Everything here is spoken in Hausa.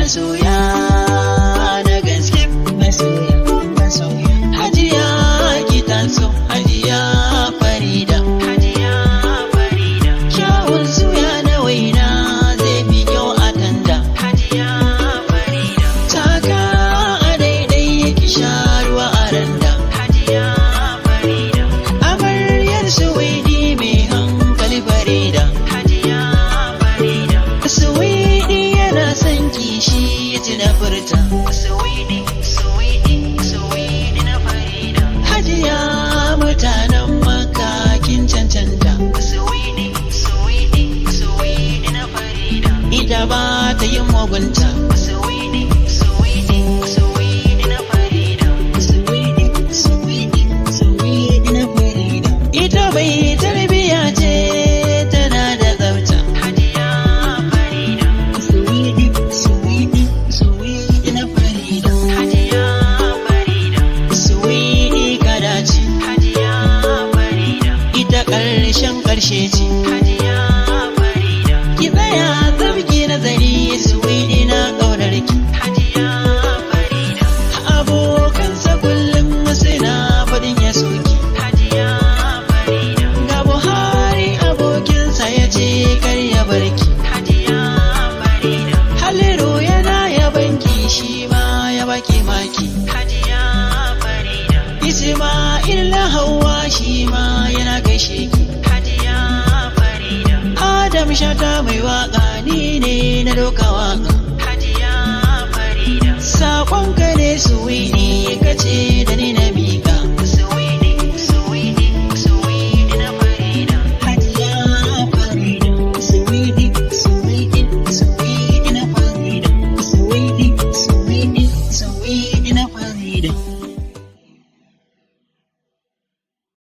masoya na gaske, masoya. Hajiya ki taso, Hajiya Farida, kyawun suya na waina zai fi kyau a tanda. Taka a daidai ki sha ruwa a randa. Amaryar suwiydi mai hankali Farida. Suwiydi yana son kishi ya ci na furta. Suwiydi na Farida. Hajiya mutanen Makka kin cancanta. Suwiydi na Farida. Ita ba ta yin mugunta. Suwiydi na Farida. Suwiydi na Farida. Ita bai tarbiya ce tana da tsafta. Suwiydi na Farida. Suwiydi kada ce. Ita ƙarshen ƙarshe ce. Ki tsaya tsabki nazari, Suwiydi na ƙaunar ki. Abokansa kullum suna faɗin ya soki. Ga Buhari abokinsa ya ce kar ya barki. Haliru yana yabanki, shi ma ya baki maki. Isma'il Hauwa shi ma yana gaishe ki. Adam Shata mai waka, ni ne na doka waka. Saƙonka ne Suwiydi, ka ce da ni na miƙa. Suwiydi na Farida. Hajiya Farida. Suwiydi na Farida. Suwiydi na Farida.